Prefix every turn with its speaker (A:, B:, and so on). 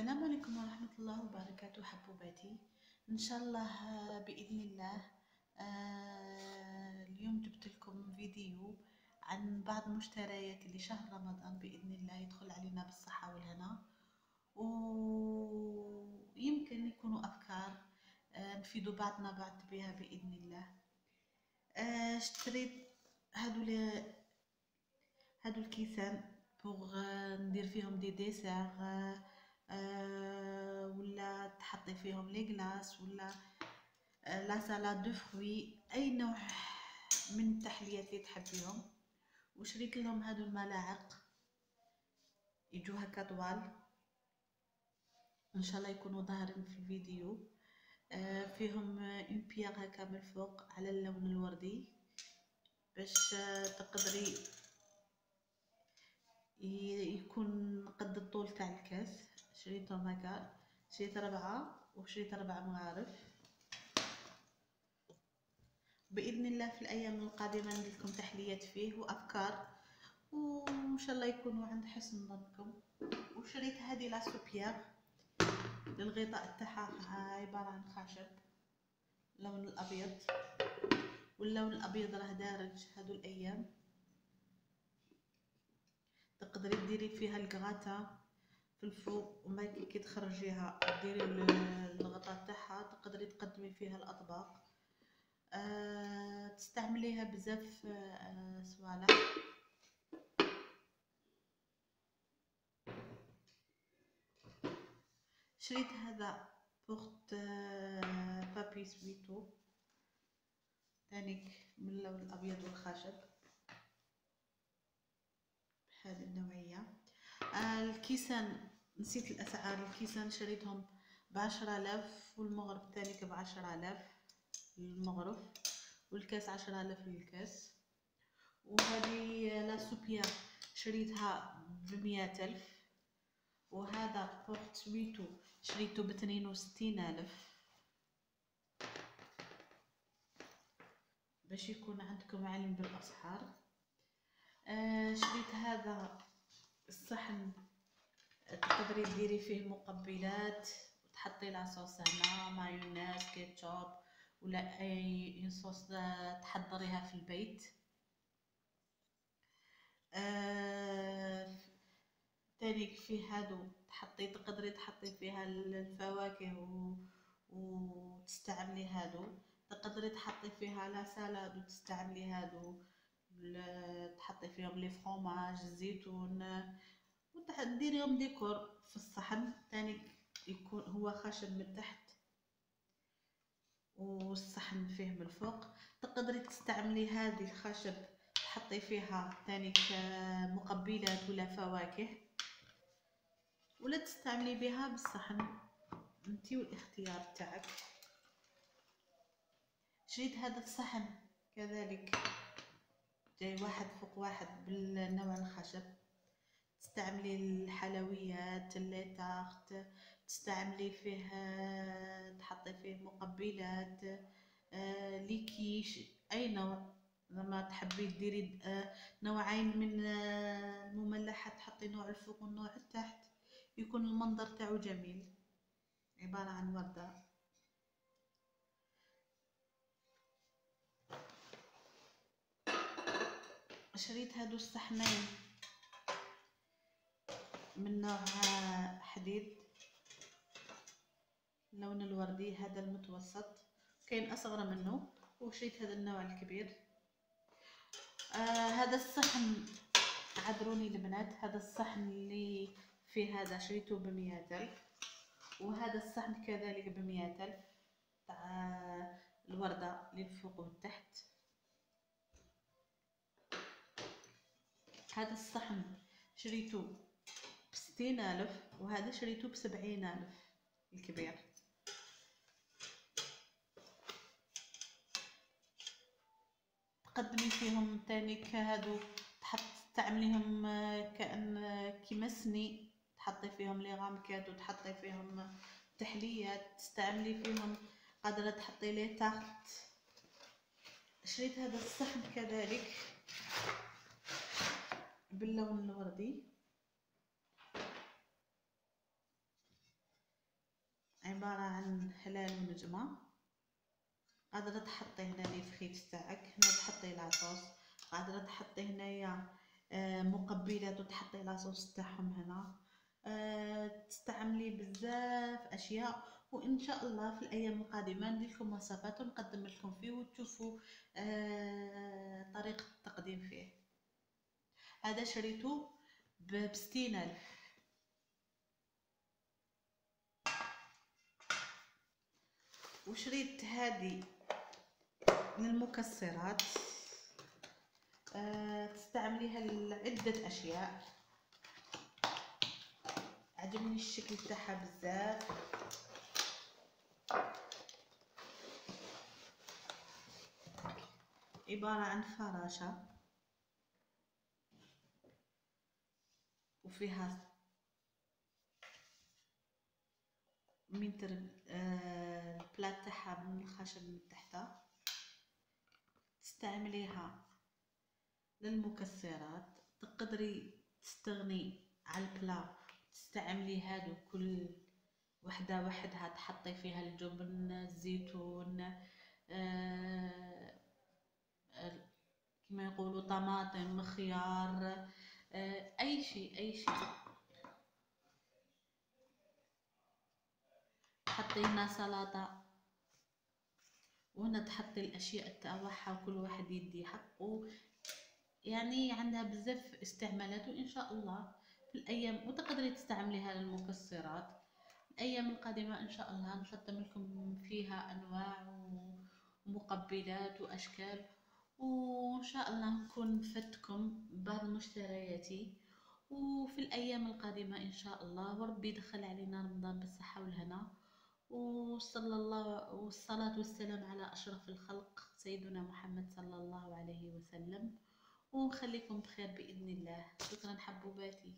A: السلام عليكم ورحمة الله وبركاته حبوباتي. إن شاء الله بإذن الله. اليوم جبت لكم فيديو عن بعض مشتريات لشهر رمضان بإذن الله يدخل علينا بالصحة والهنا، ويمكن يكونوا أفكار نفيدوا بعضنا بعض بها بإذن الله. اشتريت هادو الكيسان بوغ ندير فيهم دي ديسير، ولا تحطي فيهم لي غلاس ولا لا سالاد دو فروي، اي نوع من التحليات اللي تحبيهم. وشريت لهم هادو الملاعق يجوا هكا طوال، ان شاء الله يكونوا ظاهرين في الفيديو. فيهم اون بيير هكا من الفوق على اللون الوردي باش تقدري يكون قد الطول تاع الكاس. شريتهم هكا، شريت 4 وشريت 4 مغارف. باذن الله في الايام القادمه ندير لكم تحليات فيه وافكار، وان شاء الله يكونوا عند حسن ظنكم. وشريت هذه لا سوبيير للغطاء تاعها، عباره عن خشب لون الابيض، واللون الابيض راه دارج هذو الايام. تقدري ديري فيها الكغاتا في الفوق، وما كي تخرجيها ديري الغطاء تاعها، تقدري تقدمي فيها الاطباق. تستعمليها بزاف صوالح. شريت هذا بورت بابي سويتو تانيك من اللون الابيض والخشب بهذه النوعيه. الكيسان نسيت الاسعار. الكيسان شريتهم ب10,000، والمغرف تانيك ب10,000 المغرف، والكاس 10,000 للكاس. وهذه لا سوبيا شريتها ب100,000. وهذا بورت سويتو شريته ب62,000 باش يكون عندكم علم بالاسعار. شريت هذا الصحن، تقدري ديري فيه مقبلات وتحطي لا صوص هنا، مايونيز، كيتشوب، ولا اي صوص تحضريها في البيت. تانيك فيه هادو تقدري تحطي فيها الفواكه وتستعملي هادو. تقدري تحطي فيها لا سالاد وتستعملي هادو، تحطي فيهم لي فروماج، الزيتون، وتديريهم ديكور في الصحن. تانيك يكون هو خشب من تحت والصحن فيه من الفوق. تقدري تستعملي هذه الخشب تحطي فيها تانيك مقبلات ولا فواكه، ولا تستعملي بها بالصحن، انتي والاختيار تاعك. شريت هذا الصحن كذلك جاي واحد فوق واحد بالنوع الخشب. تستعملي الحلويات، الليتارت، تستعملي فيه تحطي فيه مقبلات، ليكيش، اي نوع. لما تحبي ديري نوعين من المملحات تحطي نوع الفوق والنوع التحت، يكون المنظر تاعو جميل، عبارة عن وردة. شريت هادو الصحنين من نوع حديد اللون الوردي، هذا المتوسط، كاين اصغر منه. وشريت هذا النوع الكبير. هذا الصحن، عذروني البنات، هذا الصحن اللي فيه هذا شريته ب100,000، وهذا الصحن كذلك ب100,000 تاع الوردة للفوق والتحت. هذا الصحن شريته ب60,000، وهذا شريته ب70,000 الكبير. تقدمي فيهم تانيك هادو تعمليهم كأن كيما سني، تحطي فيهم لي غامكات وتحطي فيهم تحليات، تستعملي فيهم، قادرة تحطي لي تارت. شريت هذا الصحن كذلك باللون الوردي. عبارة عن هلال ونجمة. قادرة تحطي هنا لي فريت تاعك، هنا تحطي لاصوص، قادرة تحطي هنايا مقبلات وتحطي لاصوص تاعهم هنا. تستعملي بزاف اشياء، وان شاء الله في الايام القادمه ندير لكم وصفات ونقدم لكم فيه وتشوفوا طريقه التقديم فيه. هذا شريته ب60,000. وشريت هذه للمكسرات، تستعمليها لعدة أشياء. عجبني الشكل تاعها بزاف. عبارة عن فراشة وفيها متر البلات تاعها من الخشب من تحتها. تستعمليها للمكسرات، تقدري تستغني على البلا تستعملي هادو كل وحده وحدها، تحطي فيها الجبن، الزيتون، كما يقولوا طماطم، خيار، اي شيء اي شيء. تحطي هنا سلطه، وهنا تحطي الاشياء تاعها وكل واحد يدي حقه. يعني عندها بزاف استعمالات، وان شاء الله في الايام وتقدري تستعمليها للمكسرات. الايام القادمه ان شاء الله نقدم لكم فيها انواع ومقبلات واشكال، وان شاء الله نكون فدتكم بعض مشترياتي. وفي الايام القادمه ان شاء الله، وربي يدخل علينا رمضان بالصحه والهنا، وصلى الله والصلاه والسلام على اشرف الخلق سيدنا محمد صلى الله عليه وسلم، ونخليكم بخير بإذن الله. شكرا حبوباتي.